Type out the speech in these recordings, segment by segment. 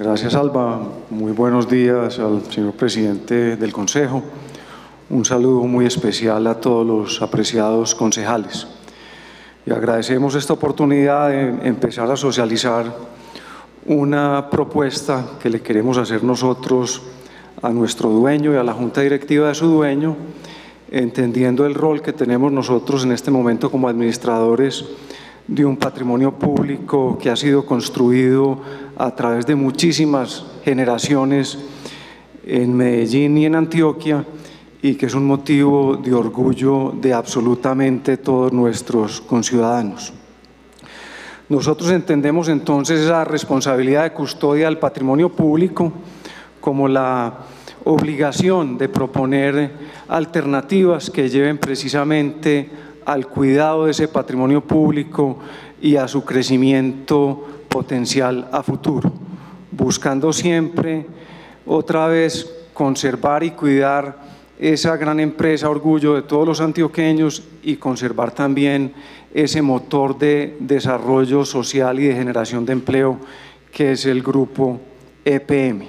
Gracias, Alba. Muy buenos días al señor presidente del Consejo. Un saludo muy especial a todos los apreciados concejales. Y agradecemos esta oportunidad de empezar a socializar una propuesta que le queremos hacer nosotros a nuestro dueño y a la junta directiva de su dueño, entendiendo el rol que tenemos nosotros en este momento como administradores de un patrimonio público que ha sido construido a través de muchísimas generaciones en Medellín y en Antioquia, y que es un motivo de orgullo de absolutamente todos nuestros conciudadanos. Nosotros entendemos entonces esa responsabilidad de custodia del patrimonio público como la obligación de proponer alternativas que lleven precisamente al cuidado de ese patrimonio público y a su crecimiento potencial a futuro, buscando siempre otra vez conservar y cuidar esa gran empresa, orgullo de todos los antioqueños, y conservar también ese motor de desarrollo social y de generación de empleo que es el grupo EPM.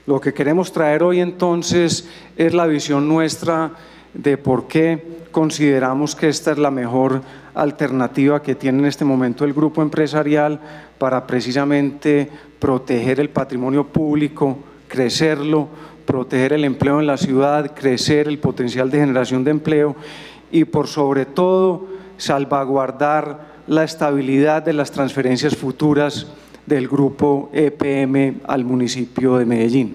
Lo que queremos traer hoy entonces es la visión nuestra de por qué consideramos que esta es la mejor alternativa que tiene en este momento el grupo empresarial para precisamente proteger el patrimonio público, crecerlo, proteger el empleo en la ciudad, crecer el potencial de generación de empleo y por sobre todo salvaguardar la estabilidad de las transferencias futuras del grupo EPM al municipio de Medellín.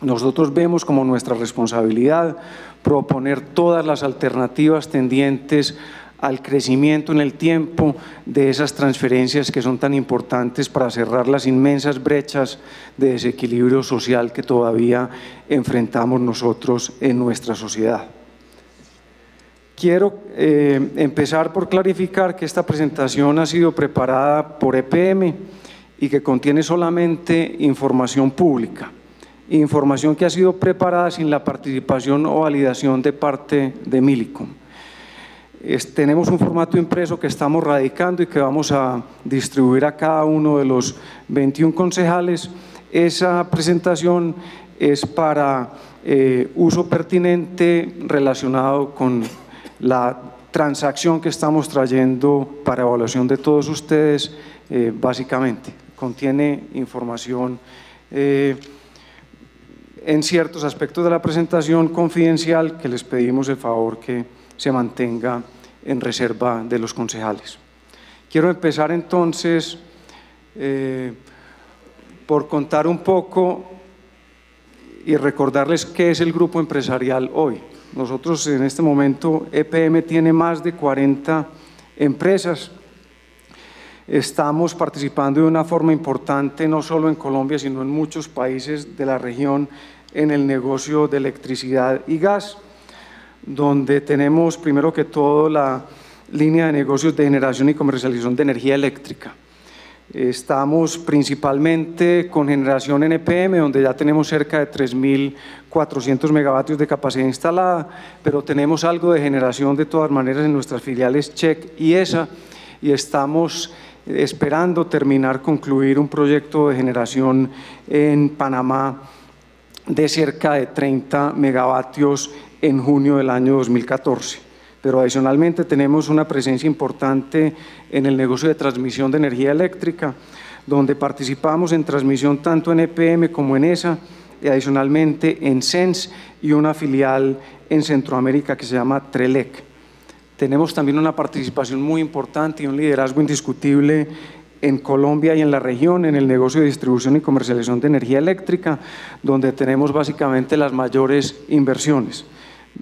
Nosotros vemos como nuestra responsabilidad proponer todas las alternativas tendientes al crecimiento en el tiempo de esas transferencias que son tan importantes para cerrar las inmensas brechas de desequilibrio social que todavía enfrentamos nosotros en nuestra sociedad. Quiero empezar por clarificar que esta presentación ha sido preparada por EPM y que contiene solamente información pública, información que ha sido preparada sin la participación o validación de parte de Millicom. Tenemos un formato impreso que estamos radicando y que vamos a distribuir a cada uno de los 21 concejales. Esa presentación es para uso pertinente relacionado con la transacción que estamos trayendo para evaluación de todos ustedes, básicamente. Contiene información en ciertos aspectos de la presentación confidencial que les pedimos el favor que se mantenga en reserva de los concejales. Quiero empezar entonces por contar un poco y recordarles qué es el grupo empresarial hoy. Nosotros en este momento, EPM tiene más de 40 empresas. Estamos participando de una forma importante no solo en Colombia, sino en muchos países de la región en el negocio de electricidad y gas, donde tenemos primero que todo la línea de negocios de generación y comercialización de energía eléctrica. Estamos principalmente con generación en EPM, donde ya tenemos cerca de 3.400 megavatios de capacidad instalada, pero tenemos algo de generación de todas maneras en nuestras filiales CHEC y ESA, y estamos esperando concluir un proyecto de generación en Panamá de cerca de 30 megavatios en junio del año 2014. Pero adicionalmente tenemos una presencia importante en el negocio de transmisión de energía eléctrica, donde participamos en transmisión tanto en EPM como en ESA, y adicionalmente en SENS y una filial en Centroamérica que se llama TRELEC. Tenemos también una participación muy importante y un liderazgo indiscutible en Colombia y en la región en el negocio de distribución y comercialización de energía eléctrica, donde tenemos básicamente las mayores inversiones.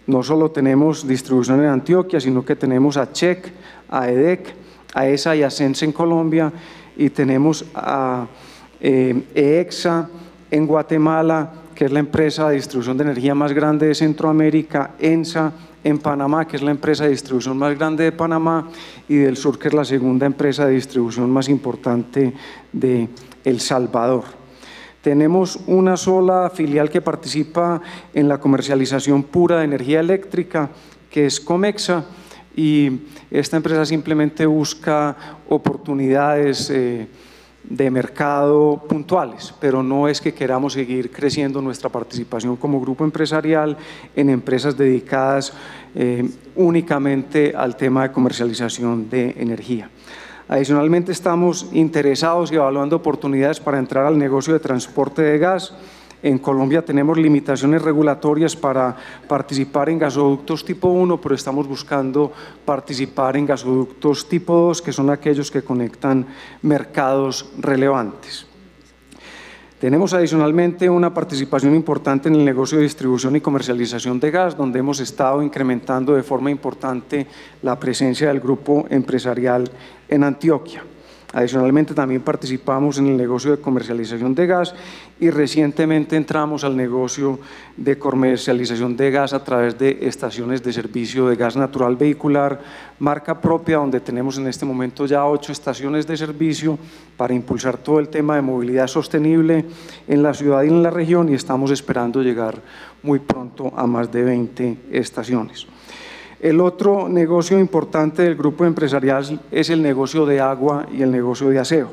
No solo tenemos distribución en Antioquia, sino que tenemos a CHEC, a EDEC, a ESA y a SENS en Colombia, y tenemos a EEXA en Guatemala, que es la empresa de distribución de energía más grande de Centroamérica, ENSA en Panamá, que es la empresa de distribución más grande de Panamá, y del Sur, que es la segunda empresa de distribución más importante de El Salvador. Tenemos una sola filial que participa en la comercialización pura de energía eléctrica, que es Comexa, y esta empresa simplemente busca oportunidades de mercado puntuales, pero no es que queramos seguir creciendo nuestra participación como grupo empresarial en empresas dedicadas únicamente al tema de comercialización de energía. Adicionalmente, estamos interesados y evaluando oportunidades para entrar al negocio de transporte de gas. En Colombia tenemos limitaciones regulatorias para participar en gasoductos tipo 1, pero estamos buscando participar en gasoductos tipo 2, que son aquellos que conectan mercados relevantes. Tenemos adicionalmente una participación importante en el negocio de distribución y comercialización de gas, donde hemos estado incrementando de forma importante la presencia del grupo empresarial en Antioquia. Adicionalmente, también participamos en el negocio de comercialización de gas y recientemente entramos al negocio de comercialización de gas a través de estaciones de servicio de gas natural vehicular, marca propia, donde tenemos en este momento ya 8 estaciones de servicio para impulsar todo el tema de movilidad sostenible en la ciudad y en la región, y estamos esperando llegar muy pronto a más de 20 estaciones. El otro negocio importante del grupo empresarial es el negocio de agua y el negocio de aseo,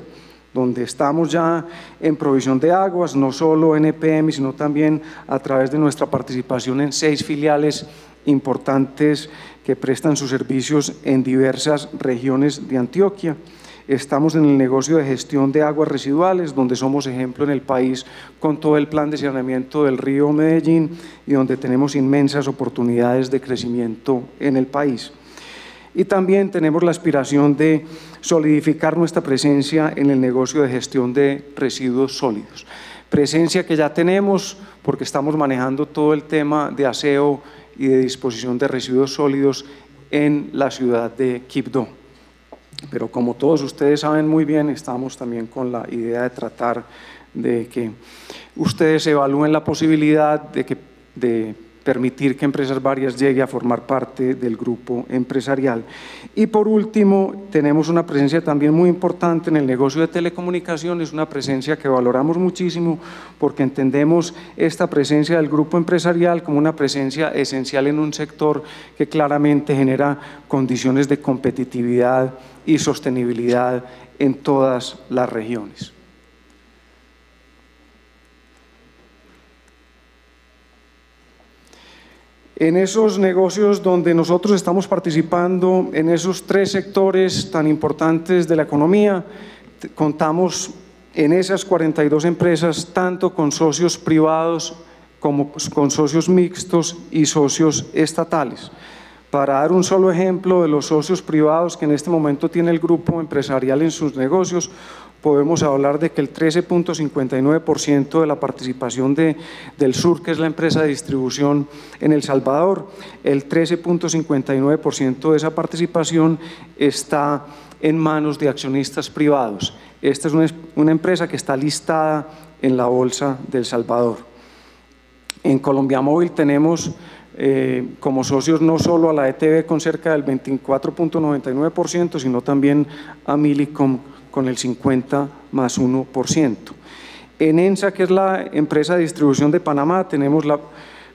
donde estamos ya en provisión de aguas, no solo en EPM, sino también a través de nuestra participación en 6 filiales importantes que prestan sus servicios en diversas regiones de Antioquia. Estamos en el negocio de gestión de aguas residuales, donde somos ejemplo en el país con todo el plan de saneamiento del río Medellín y donde tenemos inmensas oportunidades de crecimiento en el país. Y también tenemos la aspiración de solidificar nuestra presencia en el negocio de gestión de residuos sólidos. Presencia que ya tenemos porque estamos manejando todo el tema de aseo y de disposición de residuos sólidos en la ciudad de Quibdó. Pero como todos ustedes saben muy bien, estamos también con la idea de tratar de que ustedes evalúen la posibilidad de permitir que Empresas Varias llegue a formar parte del grupo empresarial. Y por último, tenemos una presencia también muy importante en el negocio de telecomunicaciones, una presencia que valoramos muchísimo porque entendemos esta presencia del grupo empresarial como una presencia esencial en un sector que claramente genera condiciones de competitividad y sostenibilidad en todas las regiones. En esos negocios donde nosotros estamos participando, en esos 3 sectores tan importantes de la economía, contamos en esas 42 empresas tanto con socios privados como con socios mixtos y socios estatales. Para dar un solo ejemplo de los socios privados que en este momento tiene el grupo empresarial en sus negocios, podemos hablar de que el 13.59% de la participación del Sur, que es la empresa de distribución en El Salvador, el 13.59% de esa participación está en manos de accionistas privados. Esta es una empresa que está listada en la Bolsa de El Salvador. En Colombia Móvil tenemos como socios no solo a la ETB con cerca del 24.99%, sino también a Millicom con el 50+1%. En ENSA, que es la empresa de distribución de Panamá, tenemos la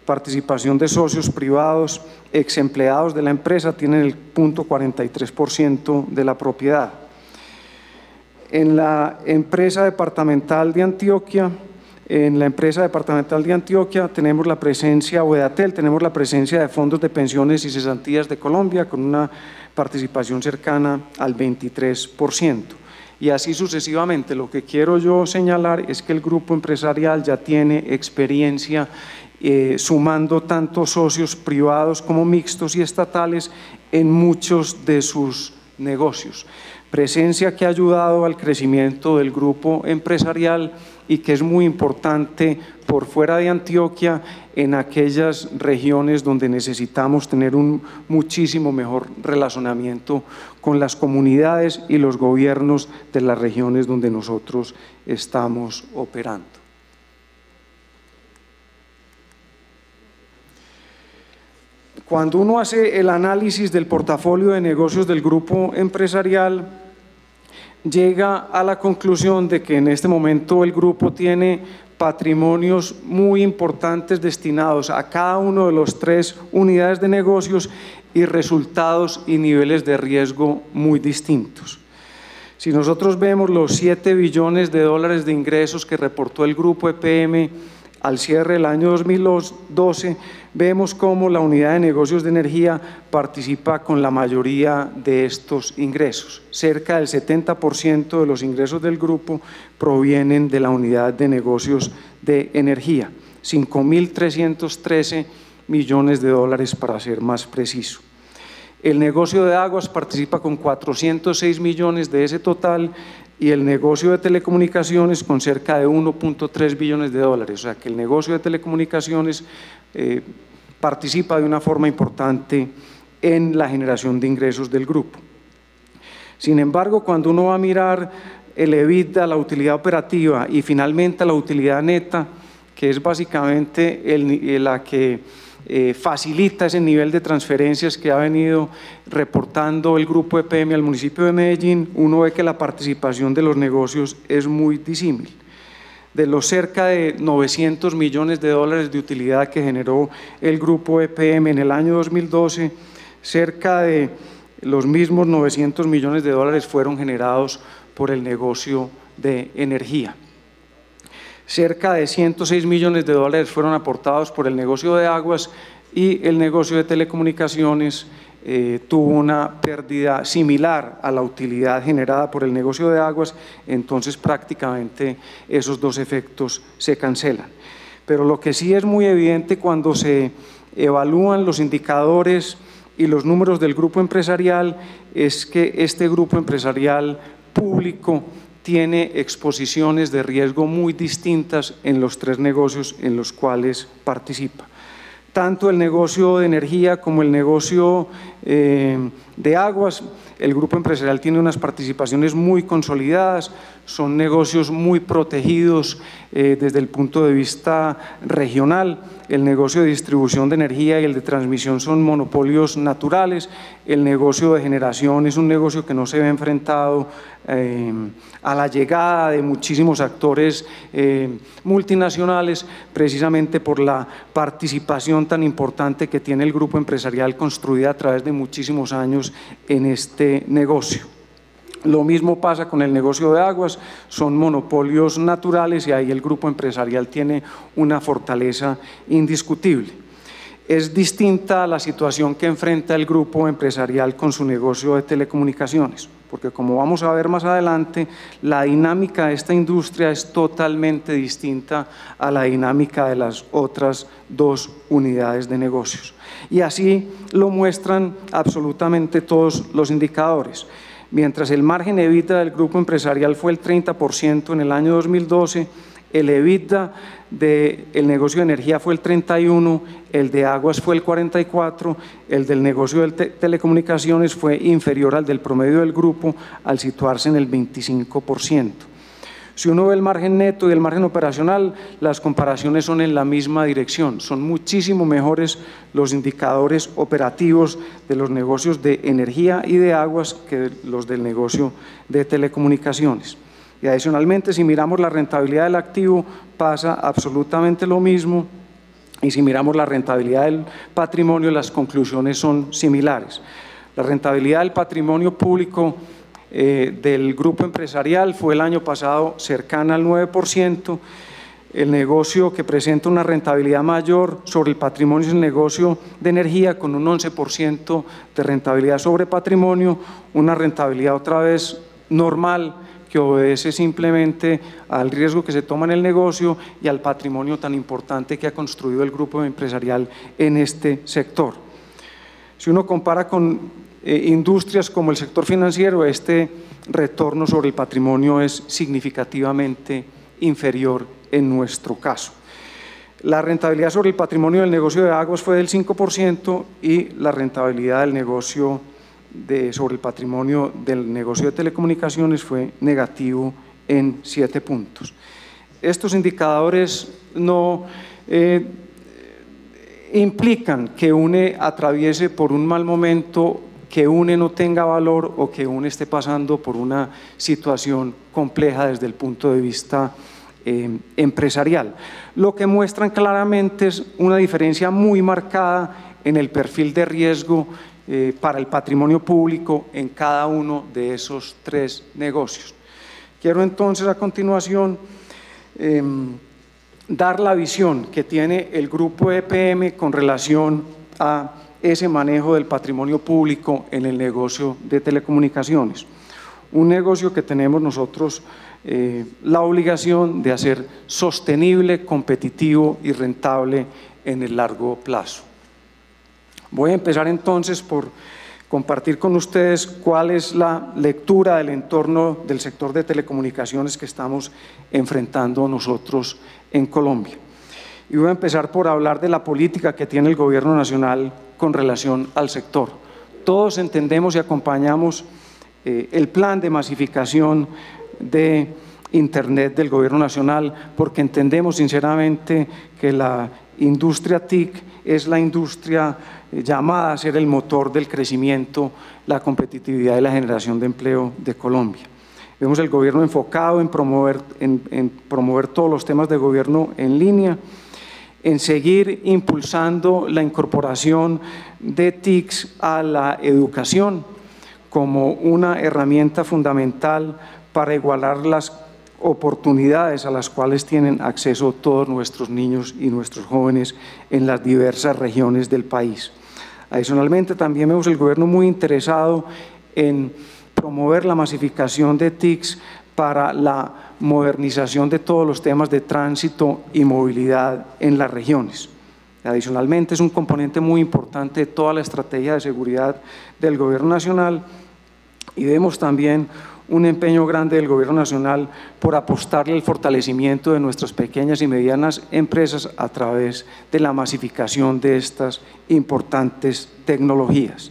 participación de socios privados, ex empleados de la empresa, tienen el 0.43% de la propiedad. En la empresa departamental de Antioquia, tenemos la presencia, o Edatel, tenemos la presencia de fondos de pensiones y cesantías de Colombia con una participación cercana al 23%. Y así sucesivamente. Lo que quiero yo señalar es que el grupo empresarial ya tiene experiencia sumando tanto socios privados como mixtos y estatales en muchos de sus negocios. Presencia que ha ayudado al crecimiento del grupo empresarial y que es muy importante por fuera de Antioquia en aquellas regiones donde necesitamos tener un muchísimo mejor relacionamiento con las comunidades y los gobiernos de las regiones donde nosotros estamos operando. Cuando uno hace el análisis del portafolio de negocios del grupo empresarial, llega a la conclusión de que en este momento el grupo tiene patrimonios muy importantes destinados a cada uno de los 3 unidades de negocios y resultados y niveles de riesgo muy distintos. Si nosotros vemos los 7 billones de dólares de ingresos que reportó el grupo EPM al cierre del año 2012, vemos cómo la unidad de negocios de energía participa con la mayoría de estos ingresos. Cerca del 70% de los ingresos del grupo provienen de la unidad de negocios de energía, 5.313 millones de dólares para ser más preciso. El negocio de aguas participa con 406 millones de ese total y el negocio de telecomunicaciones con cerca de 1.3 billones de dólares. O sea que el negocio de telecomunicaciones participa de una forma importante en la generación de ingresos del grupo. Sin embargo, cuando uno va a mirar el EBITDA, la utilidad operativa y finalmente la utilidad neta, que es básicamente la que facilita ese nivel de transferencias que ha venido reportando el grupo EPM al municipio de Medellín, uno ve que la participación de los negocios es muy disímil. De los cerca de 900 millones de dólares de utilidad que generó el grupo EPM en el año 2012, cerca de los mismos 900 millones de dólares fueron generados por el negocio de energía. Cerca de 106 millones de dólares fueron aportados por el negocio de aguas y el negocio de telecomunicaciones tuvo una pérdida similar a la utilidad generada por el negocio de aguas, entonces prácticamente esos dos efectos se cancelan. Pero lo que sí es muy evidente cuando se evalúan los indicadores y los números del grupo empresarial es que este grupo empresarial público tiene exposiciones de riesgo muy distintas en los 3 negocios en los cuales participa. Tanto el negocio de energía como el negocio de aguas, el grupo empresarial tiene unas participaciones muy consolidadas, son negocios muy protegidos desde el punto de vista regional. El negocio de distribución de energía y el de transmisión son monopolios naturales. El negocio de generación es un negocio que no se ve enfrentado a la llegada de muchísimos actores multinacionales, precisamente por la participación tan importante que tiene el grupo empresarial construida a través de muchísimos años en este negocio. Lo mismo pasa con el negocio de aguas, son monopolios naturales y ahí el grupo empresarial tiene una fortaleza indiscutible. Es distinta la situación que enfrenta el grupo empresarial con su negocio de telecomunicaciones, porque como vamos a ver más adelante, la dinámica de esta industria es totalmente distinta a la dinámica de las otras 2 unidades de negocios. Y así lo muestran absolutamente todos los indicadores. Mientras el margen EBITDA del grupo empresarial fue el 30% en el año 2012, el EBITDA del negocio de energía fue el 31%, el de aguas fue el 44%, el del negocio de telecomunicaciones fue inferior al del promedio del grupo al situarse en el 25%. Si uno ve el margen neto y el margen operacional, las comparaciones son en la misma dirección. Son muchísimo mejores los indicadores operativos de los negocios de energía y de aguas que los del negocio de telecomunicaciones. Y adicionalmente, si miramos la rentabilidad del activo, pasa absolutamente lo mismo. Y si miramos la rentabilidad del patrimonio, las conclusiones son similares. La rentabilidad del patrimonio público del grupo empresarial fue el año pasado cercana al 9%, el negocio que presenta una rentabilidad mayor sobre el patrimonio es el negocio de energía con un 11% de rentabilidad sobre patrimonio, una rentabilidad otra vez normal que obedece simplemente al riesgo que se toma en el negocio y al patrimonio tan importante que ha construido el grupo empresarial en este sector. Si uno compara con industrias como el sector financiero, este retorno sobre el patrimonio es significativamente inferior en nuestro caso. La rentabilidad sobre el patrimonio del negocio de aguas fue del 5% y la rentabilidad del negocio sobre el patrimonio del negocio de telecomunicaciones fue negativo en 7 puntos. Estos indicadores no implican que UNE atraviese por un mal momento, que UNE no tenga valor o que UNE esté pasando por una situación compleja desde el punto de vista empresarial. Lo que muestran claramente es una diferencia muy marcada en el perfil de riesgo para el patrimonio público en cada uno de esos 3 negocios. Quiero entonces a continuación dar la visión que tiene el Grupo EPM con relación a ese manejo del patrimonio público en el negocio de telecomunicaciones. Un negocio que tenemos nosotros la obligación de hacer sostenible, competitivo y rentable en el largo plazo. Voy a empezar entonces por compartir con ustedes cuál es la lectura del entorno del sector de telecomunicaciones que estamos enfrentando nosotros en Colombia. Y voy a empezar por hablar de la política que tiene el Gobierno Nacional con relación al sector. Todos entendemos y acompañamos el plan de masificación de Internet del Gobierno Nacional, porque entendemos sinceramente que la industria TIC es la industria llamada a ser el motor del crecimiento, la competitividad y la generación de empleo de Colombia. Vemos el gobierno enfocado en promover todos los temas de gobierno en línea, en seguir impulsando la incorporación de TICs a la educación como una herramienta fundamental para igualar las oportunidades a las cuales tienen acceso todos nuestros niños y nuestros jóvenes en las diversas regiones del país. Adicionalmente, también vemos el gobierno muy interesado en promover la masificación de TICs para la modernización de todos los temas de tránsito y movilidad en las regiones. Adicionalmente, es un componente muy importante de toda la estrategia de seguridad del Gobierno Nacional, y vemos también un empeño grande del Gobierno Nacional por apostarle al fortalecimiento de nuestras pequeñas y medianas empresas a través de la masificación de estas importantes tecnologías.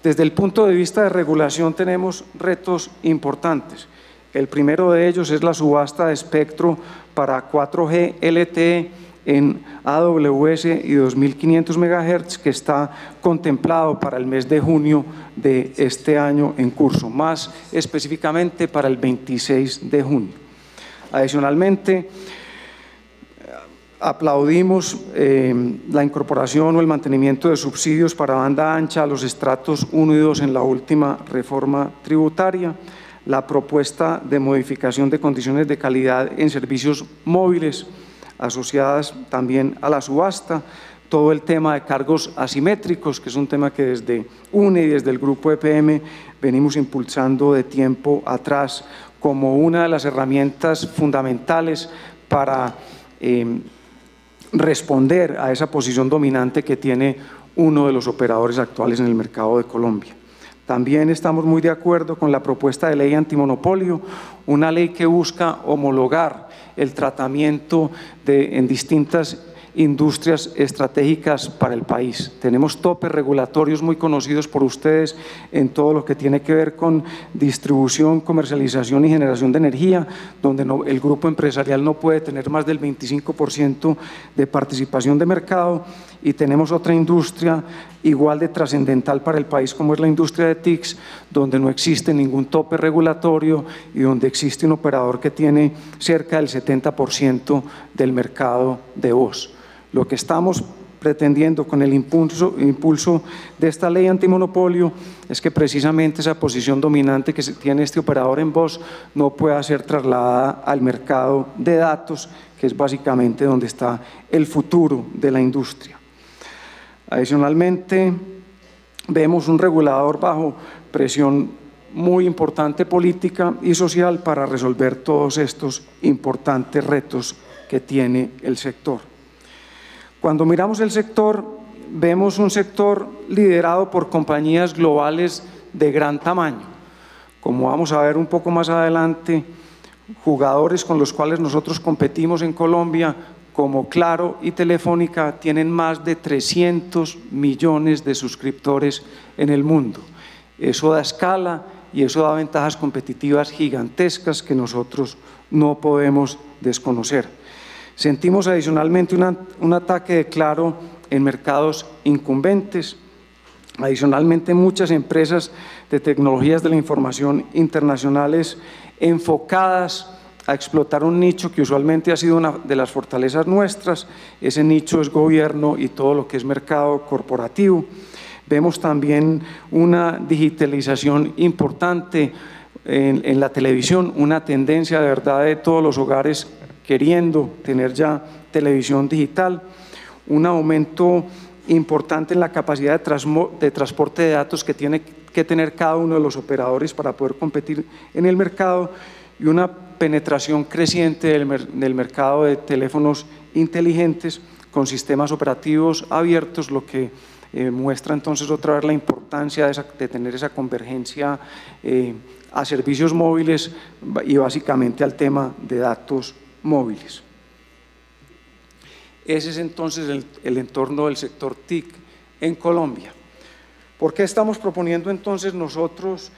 Desde el punto de vista de regulación tenemos retos importantes. El primero de ellos es la subasta de espectro para 4G LTE en AWS y 2500 MHz que está contemplado para el mes de junio de este año en curso, más específicamente para el 26 de junio. Adicionalmente, aplaudimos la incorporación o el mantenimiento de subsidios para banda ancha a los estratos 1 y 2 en la última reforma tributaria, la propuesta de modificación de condiciones de calidad en servicios móviles asociadas también a la subasta, todo el tema de cargos asimétricos, que es un tema que desde UNE y desde el Grupo EPM venimos impulsando de tiempo atrás como una de las herramientas fundamentales para responder a esa posición dominante que tiene uno de los operadores actuales en el mercado de Colombia. También estamos muy de acuerdo con la propuesta de ley antimonopolio, una ley que busca homologar el tratamiento en distintas industrias estratégicas para el país. Tenemos topes regulatorios muy conocidos por ustedes en todo lo que tiene que ver con distribución, comercialización y generación de energía, donde el grupo empresarial no puede tener más del 25% de participación de mercado, y tenemos otra industria igual de trascendental para el país como es la industria de TICs, donde no existe ningún tope regulatorio y donde existe un operador que tiene cerca del 70% del mercado de voz. Lo que estamos pretendiendo con el impulso de esta ley antimonopolio es que precisamente esa posición dominante que tiene este operador en voz no pueda ser trasladada al mercado de datos, que es básicamente donde está el futuro de la industria. Adicionalmente, vemos un regulador bajo presión muy importante política y social para resolver todos estos importantes retos que tiene el sector. Cuando miramos el sector, vemos un sector liderado por compañías globales de gran tamaño. Como vamos a ver un poco más adelante, jugadores con los cuales nosotros competimos en Colombia, como Claro y Telefónica, tienen más de 300 millones de suscriptores en el mundo. Eso da escala y eso da ventajas competitivas gigantescas que nosotros no podemos desconocer. Sentimos adicionalmente un ataque de Claro en mercados incumbentes. Adicionalmente, muchas empresas de tecnologías de la información internacionales enfocadas a explotar un nicho que usualmente ha sido una de las fortalezas nuestras. Ese nicho es gobierno y todo lo que es mercado corporativo. Vemos también una digitalización importante en la televisión, una tendencia de verdad de todos los hogares queriendo tener ya televisión digital, un aumento importante en la capacidad de transporte de datos que tiene que tener cada uno de los operadores para poder competir en el mercado y una penetración creciente del mercado de teléfonos inteligentes con sistemas operativos abiertos, lo que muestra entonces otra vez la importancia de tener esa convergencia a servicios móviles y básicamente al tema de datos móviles. Ese es entonces el entorno del sector TIC en Colombia. ¿Por qué estamos proponiendo entonces nosotros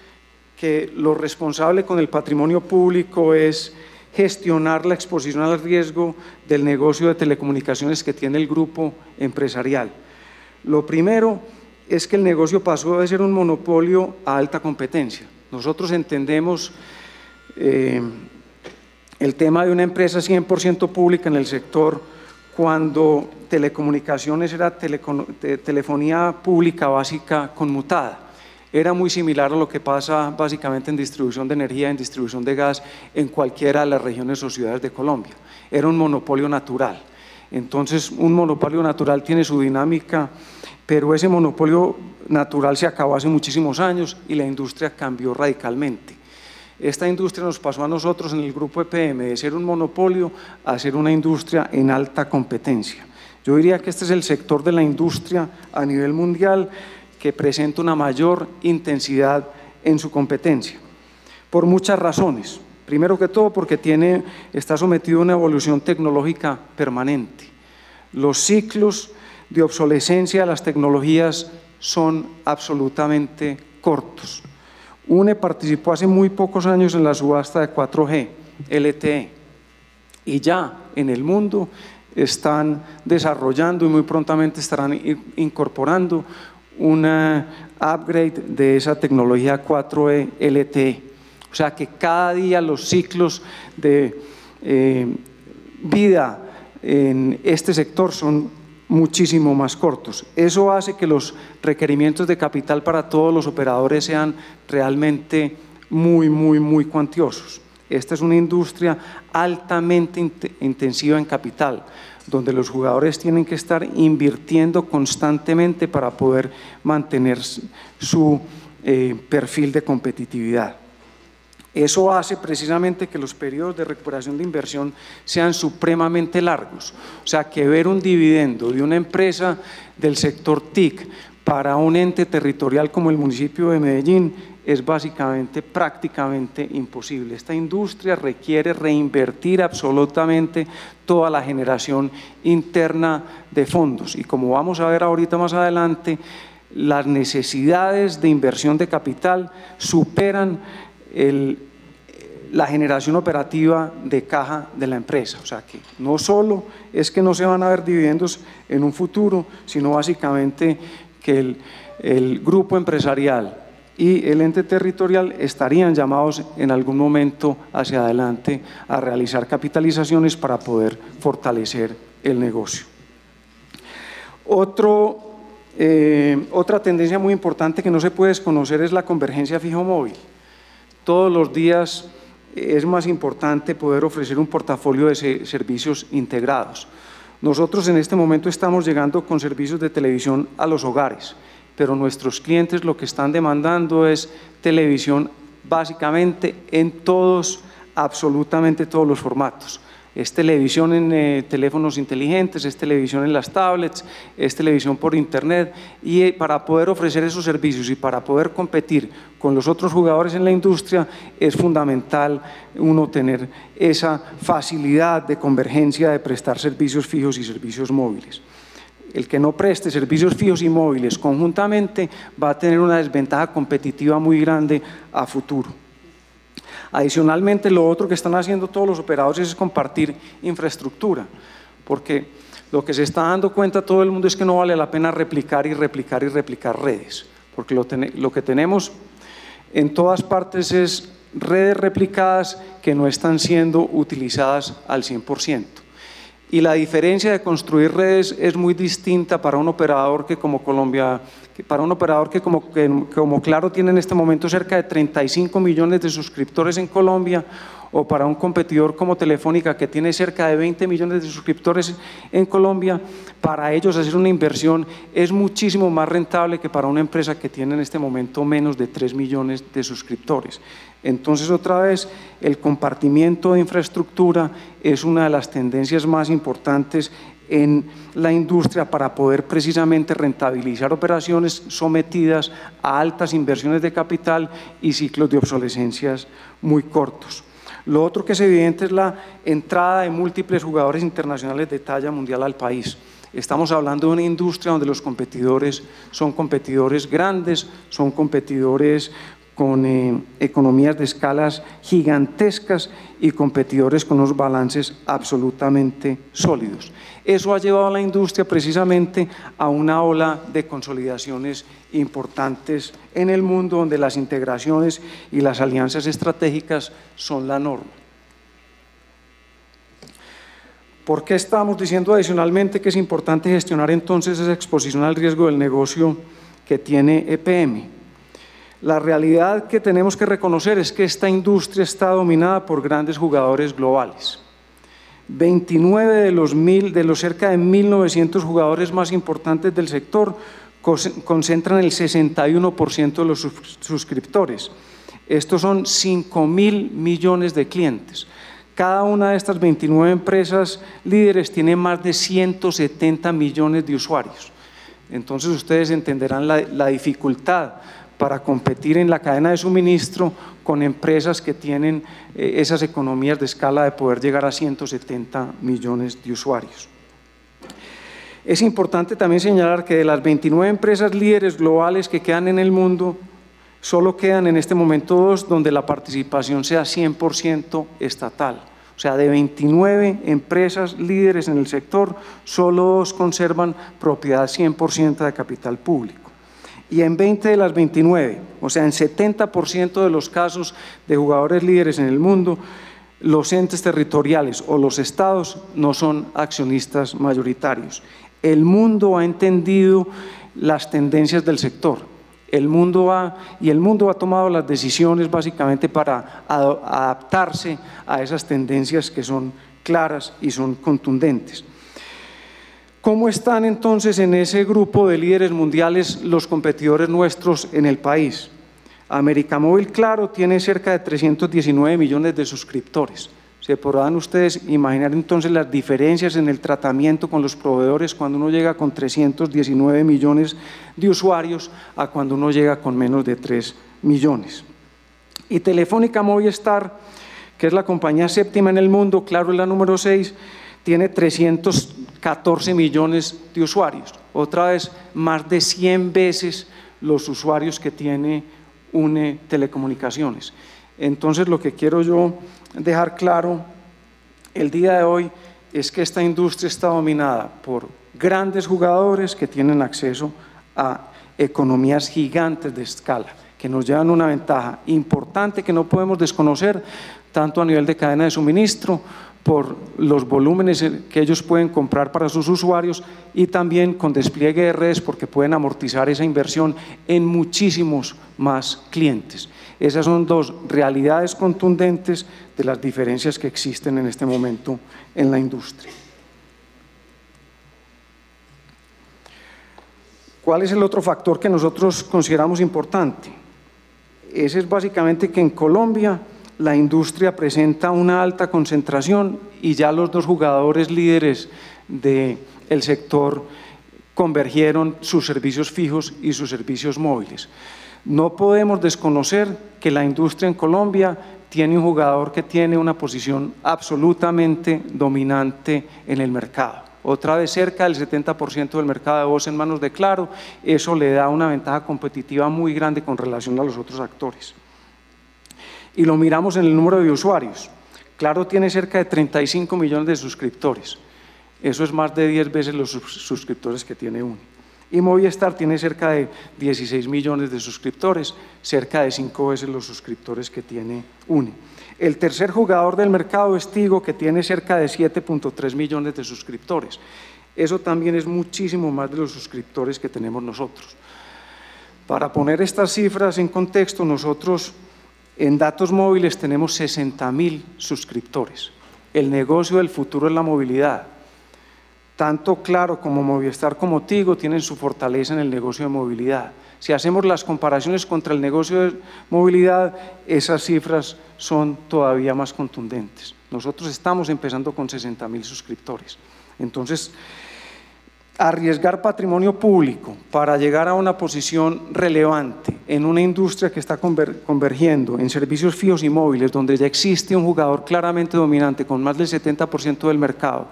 que lo responsable con el patrimonio público es gestionar la exposición al riesgo del negocio de telecomunicaciones que tiene el grupo empresarial? Lo primero es que el negocio pasó de ser un monopolio a alta competencia. Nosotros entendemos el tema de una empresa 100% pública en el sector cuando telecomunicaciones era telefonía pública básica conmutada. Era muy similar a lo que pasa básicamente en distribución de energía, en distribución de gas en cualquiera de las regiones o ciudades de Colombia. Era un monopolio natural. Entonces, un monopolio natural tiene su dinámica, pero ese monopolio natural se acabó hace muchísimos años y la industria cambió radicalmente. Esta industria nos pasó a nosotros en el grupo EPM de ser un monopolio a ser una industria en alta competencia. Yo diría que este es el sector de la industria a nivel mundial que presenta una mayor intensidad en su competencia, por muchas razones. Primero que todo porque está sometido a una evolución tecnológica permanente. Los ciclos de obsolescencia de las tecnologías son absolutamente cortos. UNE participó hace muy pocos años en la subasta de 4G LTE y ya en el mundo están desarrollando y muy prontamente estarán incorporando una upgrade de esa tecnología 4G LTE. O sea que cada día los ciclos de vida en este sector son muchísimo más cortos. Eso hace que los requerimientos de capital para todos los operadores sean realmente muy cuantiosos. Esta es una industria altamente intensiva en capital, donde los jugadores tienen que estar invirtiendo constantemente para poder mantener su perfil de competitividad. Eso hace precisamente que los periodos de recuperación de inversión sean supremamente largos. O sea, que ver un dividendo de una empresa del sector TIC para un ente territorial como el municipio de Medellín es básicamente prácticamente imposible. Esta industria requiere reinvertir absolutamente toda la generación interna de fondos y como vamos a ver ahorita más adelante, las necesidades de inversión de capital superan la generación operativa de caja de la empresa. O sea que no solo es que no se van a ver dividendos en un futuro, sino básicamente que el grupo empresarial y el ente territorial estarían llamados en algún momento hacia adelante a realizar capitalizaciones para poder fortalecer el negocio. Otra tendencia muy importante que no se puede desconocer es la convergencia fijo-móvil. Todos los días es más importante poder ofrecer un portafolio de servicios integrados. Nosotros en este momento estamos llegando con servicios de televisión a los hogares, pero nuestros clientes lo que están demandando es televisión básicamente en absolutamente todos los formatos. Es televisión en teléfonos inteligentes, es televisión en las tablets, es televisión por internet y para poder ofrecer esos servicios y para poder competir con los otros jugadores en la industria es fundamental uno tener esa facilidad de convergencia de prestar servicios fijos y servicios móviles. El que no preste servicios fijos y móviles conjuntamente va a tener una desventaja competitiva muy grande a futuro. Adicionalmente, lo otro que están haciendo todos los operadores es compartir infraestructura, porque lo que se está dando cuenta todo el mundo es que no vale la pena replicar redes, porque lo que tenemos en todas partes es redes replicadas que no están siendo utilizadas al 100%. Y la diferencia de construir redes es muy distinta para un operador que como Colombia, para un operador que como Claro tiene en este momento cerca de 35 millones de suscriptores en Colombia, o para un competidor como Telefónica que tiene cerca de 20 millones de suscriptores en Colombia, para ellos hacer una inversión es muchísimo más rentable que para una empresa que tiene en este momento menos de 3 millones de suscriptores. Entonces, otra vez, el compartimiento de infraestructura es una de las tendencias más importantes en la industria para poder precisamente rentabilizar operaciones sometidas a altas inversiones de capital y ciclos de obsolescencias muy cortos. Lo otro que es evidente es la entrada de múltiples jugadores internacionales de talla mundial al país. Estamos hablando de una industria donde los competidores son competidores grandes, son competidores con economías de escalas gigantescas y competidores con unos balances absolutamente sólidos. Eso ha llevado a la industria precisamente a una ola de consolidaciones importantes en el mundo, donde las integraciones y las alianzas estratégicas son la norma. ¿Por qué estamos diciendo adicionalmente que es importante gestionar entonces esa exposición al riesgo del negocio que tiene EPM? La realidad que tenemos que reconocer es que esta industria está dominada por grandes jugadores globales. 29 de los cerca de 1.900 jugadores más importantes del sector concentran el 61% de los suscriptores. Estos son 5.000 millones de clientes. Cada una de estas 29 empresas líderes tiene más de 170 millones de usuarios. Entonces ustedes entenderán la dificultad para competir en la cadena de suministro con empresas que tienen esas economías de escala de poder llegar a 170 millones de usuarios. Es importante también señalar que de las 29 empresas líderes globales que quedan en el mundo, solo quedan en este momento 2 donde la participación sea 100% estatal. O sea, de 29 empresas líderes en el sector, solo 2 conservan propiedad 100% de capital público. Y en 20 de las 29, o sea, en 70% de los casos de jugadores líderes en el mundo, los entes territoriales o los estados no son accionistas mayoritarios. El mundo ha entendido las tendencias del sector. El mundo ha tomado las decisiones básicamente para adaptarse a esas tendencias que son claras y son contundentes. ¿Cómo están entonces en ese grupo de líderes mundiales los competidores nuestros en el país? América Móvil, Claro, tiene cerca de 319 millones de suscriptores. Se podrán ustedes imaginar entonces las diferencias en el tratamiento con los proveedores cuando uno llega con 319 millones de usuarios a cuando uno llega con menos de 3 millones. Y Telefónica Movistar, que es la compañía séptima en el mundo, Claro es la número 6, tiene 314 millones de usuarios, otra vez más de 100 veces los usuarios que tiene UNE Telecomunicaciones. Entonces, lo que quiero yo dejar claro el día de hoy es que esta industria está dominada por grandes jugadores que tienen acceso a economías gigantes de escala, que nos llevan una ventaja importante que no podemos desconocer, tanto a nivel de cadena de suministro, por los volúmenes que ellos pueden comprar para sus usuarios y también con despliegue de redes porque pueden amortizar esa inversión en muchísimos más clientes. Esas son 2 realidades contundentes de las diferencias que existen en este momento en la industria. ¿Cuál es el otro factor que nosotros consideramos importante? Ese es básicamente que en Colombia la industria presenta una alta concentración y ya los 2 jugadores líderes del sector convergieron sus servicios fijos y sus servicios móviles. No podemos desconocer que la industria en Colombia tiene un jugador que tiene una posición absolutamente dominante en el mercado. Otra vez cerca del 70% del mercado de voz en manos de Claro, eso le da una ventaja competitiva muy grande con relación a los otros actores. Y lo miramos en el número de usuarios. Claro tiene cerca de 35 millones de suscriptores. Eso es más de 10 veces los suscriptores que tiene UNE. Y Movistar tiene cerca de 16 millones de suscriptores, cerca de 5 veces los suscriptores que tiene UNE. El tercer jugador del mercado es Tigo, que tiene cerca de 7.3 millones de suscriptores. Eso también es muchísimo más de los suscriptores que tenemos nosotros. Para poner estas cifras en contexto, nosotros en datos móviles tenemos 60.000 suscriptores. El negocio del futuro es la movilidad. Tanto Claro como Movistar como Tigo tienen su fortaleza en el negocio de movilidad. Si hacemos las comparaciones contra el negocio de movilidad, esas cifras son todavía más contundentes. Nosotros estamos empezando con 60.000 suscriptores. Entonces, arriesgar patrimonio público para llegar a una posición relevante en una industria que está convergiendo en servicios fijos y móviles, donde ya existe un jugador claramente dominante con más del 70% del mercado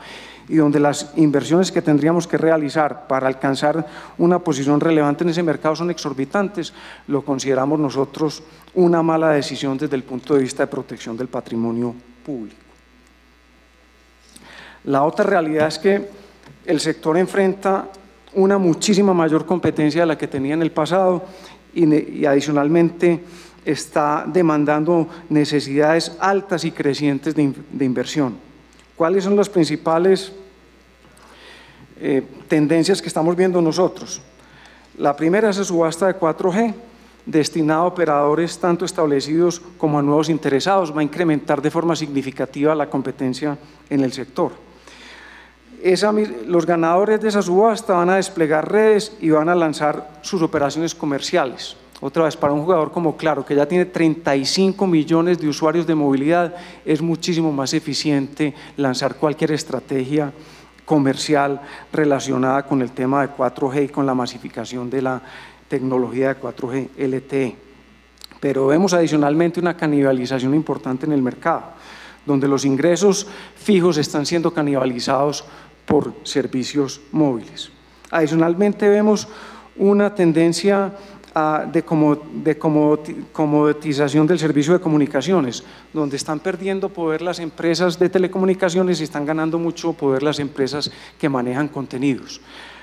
y donde las inversiones que tendríamos que realizar para alcanzar una posición relevante en ese mercado son exorbitantes, lo consideramos nosotros una mala decisión desde el punto de vista de protección del patrimonio público. La otra realidad es que el sector enfrenta una muchísima mayor competencia de la que tenía en el pasado y adicionalmente está demandando necesidades altas y crecientes de inversión. ¿Cuáles son las principales tendencias que estamos viendo nosotros? La primera es la subasta de 4G, destinada a operadores tanto establecidos como a nuevos interesados. Va a incrementar de forma significativa la competencia en el sector. Los ganadores de esa subasta van a desplegar redes y van a lanzar sus operaciones comerciales. Otra vez, para un jugador como Claro, que ya tiene 35 millones de usuarios de movilidad, es muchísimo más eficiente lanzar cualquier estrategia comercial relacionada con el tema de 4G y con la masificación de la tecnología de 4G LTE. Pero vemos adicionalmente una canibalización importante en el mercado, donde los ingresos fijos están siendo canibalizados por servicios móviles. Adicionalmente vemos una tendencia de comoditización del servicio de comunicaciones, donde están perdiendo poder las empresas de telecomunicaciones y están ganando mucho poder las empresas que manejan contenidos.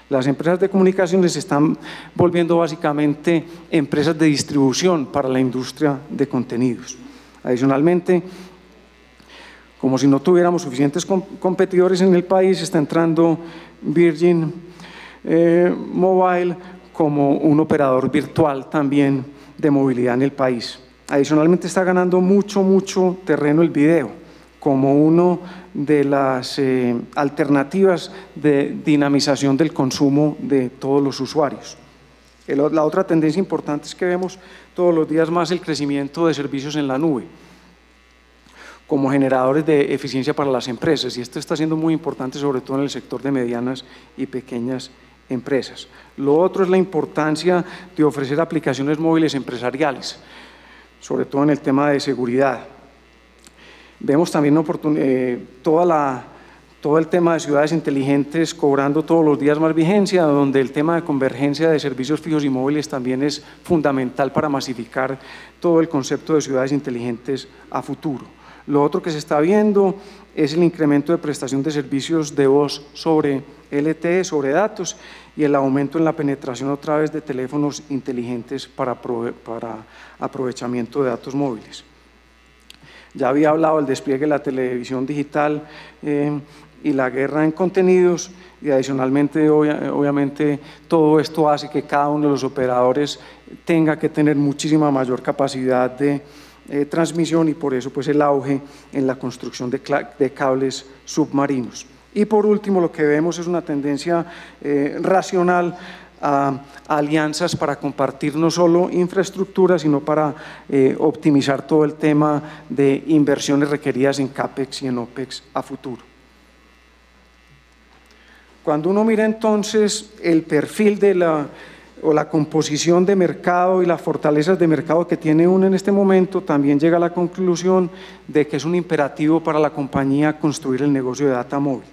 Las empresas de comunicaciones se están volviendo básicamente empresas de distribución para la industria de contenidos. Adicionalmente, como si no tuviéramos suficientes competidores en el país, está entrando Virgin Mobile como un operador virtual también de movilidad en el país. Adicionalmente está ganando mucho terreno el video como una de las alternativas de dinamización del consumo de todos los usuarios. La otra tendencia importante es que vemos todos los días más el crecimiento de servicios en la nube como generadores de eficiencia para las empresas, y esto está siendo muy importante sobre todo en el sector de medianas y pequeñas empresas. Lo otro es la importancia de ofrecer aplicaciones móviles empresariales, sobre todo en el tema de seguridad. Vemos también todo el tema de ciudades inteligentes cobrando todos los días más vigencia, donde el tema de convergencia de servicios fijos y móviles también es fundamental para masificar todo el concepto de ciudades inteligentes a futuro. Lo otro que se está viendo es el incremento de prestación de servicios de voz sobre LTE, sobre datos, y el aumento en la penetración otra vez de teléfonos inteligentes para aprovechamiento de datos móviles. Ya había hablado del despliegue de la televisión digital y la guerra en contenidos, y adicionalmente, obviamente, todo esto hace que cada uno de los operadores tenga que tener muchísima mayor capacidad de transmisión, y por eso pues el auge en la construcción de cables submarinos. Y por último, lo que vemos es una tendencia racional a alianzas para compartir no solo infraestructura, sino para optimizar todo el tema de inversiones requeridas en CAPEX y en OPEX a futuro. Cuando uno mira entonces el perfil de la composición de mercado y las fortalezas de mercado que tiene uno en este momento, también llega a la conclusión de que es un imperativo para la compañía construir el negocio de data móvil.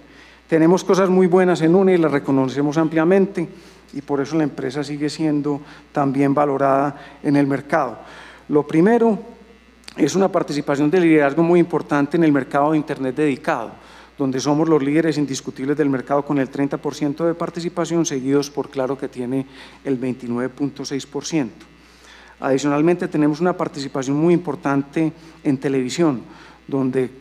Tenemos cosas muy buenas en una y las reconocemos ampliamente, y por eso la empresa sigue siendo también valorada en el mercado. Lo primero es una participación de liderazgo muy importante en el mercado de Internet dedicado, donde somos los líderes indiscutibles del mercado con el 30% de participación, seguidos por Claro, que tiene el 29.6%. Adicionalmente, tenemos una participación muy importante en televisión, donde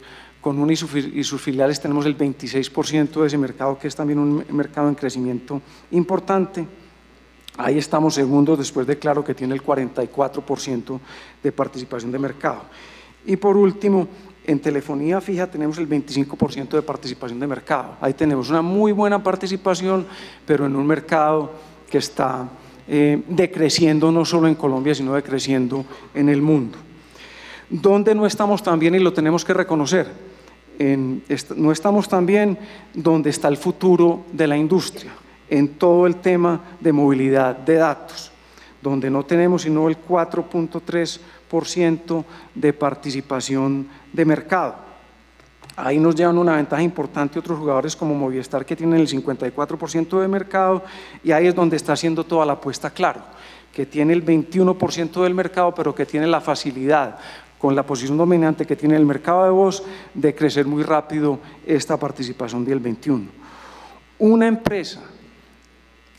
con UNE y sus filiales tenemos el 26% de ese mercado, que es también un mercado en crecimiento importante. Ahí estamos segundos después de Claro, que tiene el 44% de participación de mercado. Y por último, en telefonía fija tenemos el 25% de participación de mercado. Ahí tenemos una muy buena participación, pero en un mercado que está decreciendo no solo en Colombia, sino decreciendo en el mundo. ¿Dónde no estamos tan bien y lo tenemos que reconocer? No estamos tan bien donde está el futuro de la industria, en todo el tema de movilidad de datos, donde no tenemos sino el 4.3% de participación de mercado. Ahí nos llevan una ventaja importante otros jugadores como Movistar, que tienen el 54% de mercado, y ahí es donde está haciendo toda la apuesta Claro, que tiene el 21% del mercado, pero que tiene la facilidad, con la posición dominante que tiene el mercado de voz, de crecer muy rápido esta participación del 21%. Una empresa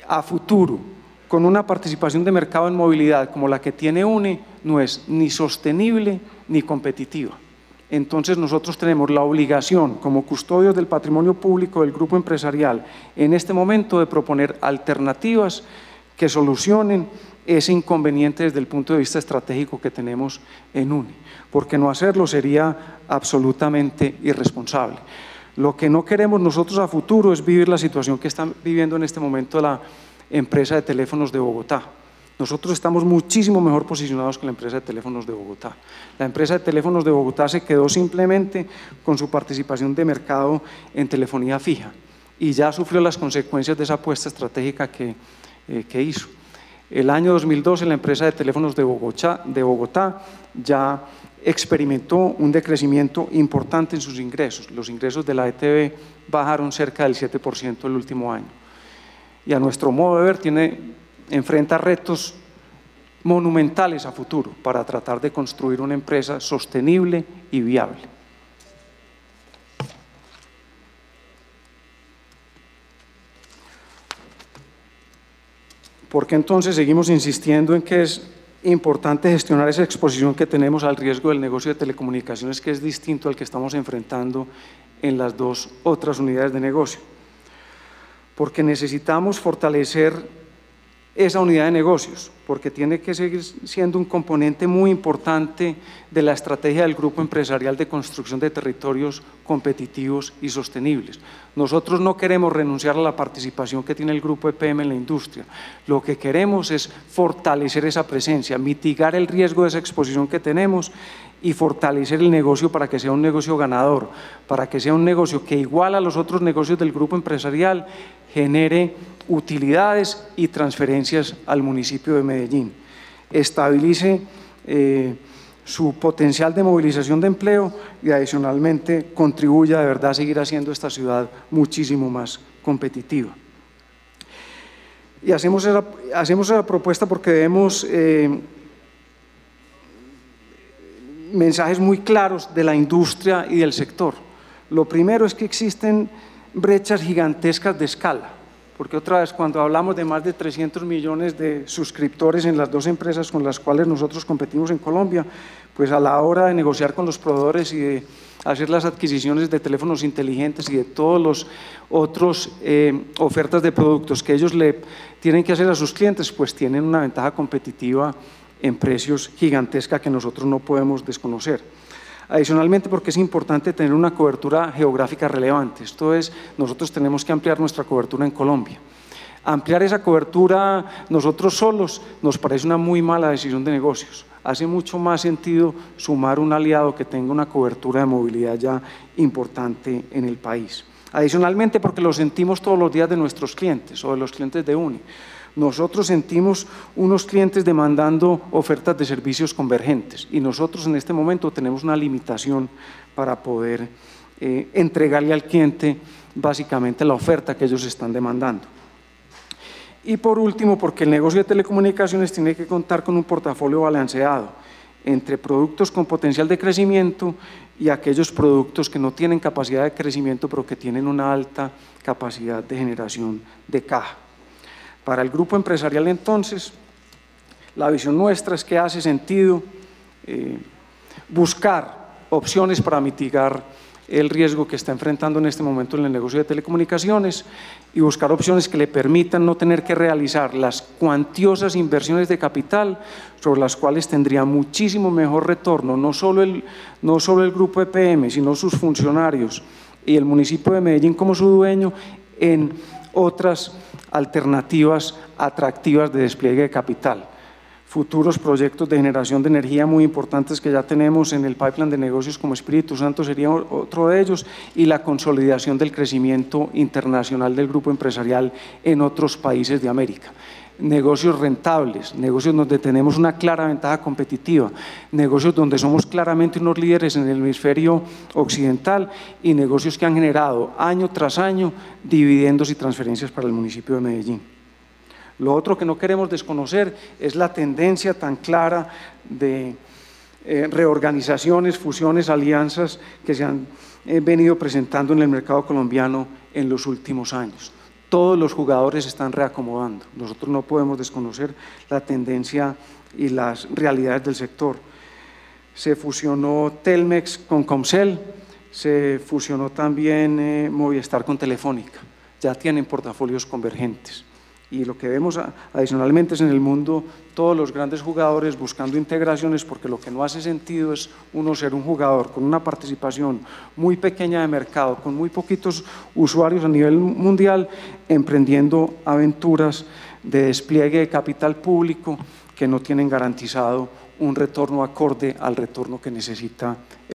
a futuro con una participación de mercado en movilidad como la que tiene UNE no es ni sostenible ni competitiva. Entonces nosotros tenemos la obligación como custodios del patrimonio público del grupo empresarial en este momento de proponer alternativas que solucionen ese inconveniente desde el punto de vista estratégico que tenemos en UNE, porque no hacerlo sería absolutamente irresponsable. Lo que no queremos nosotros a futuro es vivir la situación que está viviendo en este momento la empresa de teléfonos de Bogotá. Nosotros estamos muchísimo mejor posicionados que la empresa de teléfonos de Bogotá. La empresa de teléfonos de Bogotá se quedó simplemente con su participación de mercado en telefonía fija y ya sufrió las consecuencias de esa apuesta estratégica que hizo. El año 2012 la empresa de teléfonos de Bogotá ya experimentó un decrecimiento importante en sus ingresos. Los ingresos de la ETB bajaron cerca del 7% el último año. Y a nuestro modo de ver enfrenta retos monumentales a futuro para tratar de construir una empresa sostenible y viable. ¿Por qué entonces seguimos insistiendo en que es importante gestionar esa exposición que tenemos al riesgo del negocio de telecomunicaciones, que es distinto al que estamos enfrentando en las dos otras unidades de negocio? Porque necesitamos fortalecer esa unidad de negocios, porque tiene que seguir siendo un componente muy importante de la estrategia del grupo empresarial de construcción de territorios competitivos y sostenibles. Nosotros no queremos renunciar a la participación que tiene el grupo EPM en la industria. Lo que queremos es fortalecer esa presencia, mitigar el riesgo de esa exposición que tenemos y fortalecer el negocio para que sea un negocio ganador, para que sea un negocio que, igual a los otros negocios del grupo empresarial, genere utilidades y transferencias al municipio de Medellín, estabilice su potencial de movilización de empleo y adicionalmente contribuya de verdad a seguir haciendo esta ciudad muchísimo más competitiva. Y hacemos esa propuesta porque vemos mensajes muy claros de la industria y del sector. Lo primero es que existen brechas gigantescas de escala, porque otra vez, cuando hablamos de más de 300 millones de suscriptores en las dos empresas con las cuales nosotros competimos en Colombia, pues a la hora de negociar con los proveedores y de hacer las adquisiciones de teléfonos inteligentes y de todos los otros ofertas de productos que ellos le tienen que hacer a sus clientes, pues tienen una ventaja competitiva en precios gigantesca que nosotros no podemos desconocer. Adicionalmente, porque es importante tener una cobertura geográfica relevante. Esto es, nosotros tenemos que ampliar nuestra cobertura en Colombia. Ampliar esa cobertura nosotros solos nos parece una muy mala decisión de negocios. Hace mucho más sentido sumar un aliado que tenga una cobertura de movilidad ya importante en el país. Adicionalmente, porque lo sentimos todos los días de nuestros clientes o de los clientes de UNE. Nosotros sentimos unos clientes demandando ofertas de servicios convergentes y nosotros en este momento tenemos una limitación para poder entregarle al cliente básicamente la oferta que ellos están demandando. Y por último, porque el negocio de telecomunicaciones tiene que contar con un portafolio balanceado entre productos con potencial de crecimiento y aquellos productos que no tienen capacidad de crecimiento pero que tienen una alta capacidad de generación de caja. Para el grupo empresarial, entonces, la visión nuestra es que hace sentido buscar opciones para mitigar el riesgo que está enfrentando en este momento en el negocio de telecomunicaciones y buscar opciones que le permitan no tener que realizar las cuantiosas inversiones de capital sobre las cuales tendría muchísimo mejor retorno, no solo el grupo EPM, sino sus funcionarios y el municipio de Medellín como su dueño en otras alternativas atractivas de despliegue de capital. Futuros proyectos de generación de energía muy importantes que ya tenemos en el pipeline de negocios como Espíritu Santo sería otro de ellos, y la consolidación del crecimiento internacional del grupo empresarial en otros países de América. Negocios rentables, negocios donde tenemos una clara ventaja competitiva, negocios donde somos claramente unos líderes en el hemisferio occidental y negocios que han generado año tras año dividendos y transferencias para el municipio de Medellín. Lo otro que no queremos desconocer es la tendencia tan clara de reorganizaciones, fusiones, alianzas que se han venido presentando en el mercado colombiano en los últimos años. Todos los jugadores se están reacomodando. Nosotros no podemos desconocer la tendencia y las realidades del sector. Se fusionó Telmex con Comcel, se fusionó también Movistar con Telefónica. Ya tienen portafolios convergentes. Y lo que vemos adicionalmente es en el mundo todos los grandes jugadores buscando integraciones, porque lo que no hace sentido es uno ser un jugador con una participación muy pequeña de mercado, con muy poquitos usuarios a nivel mundial, emprendiendo aventuras de despliegue de capital público que no tienen garantizado un retorno acorde al retorno que necesita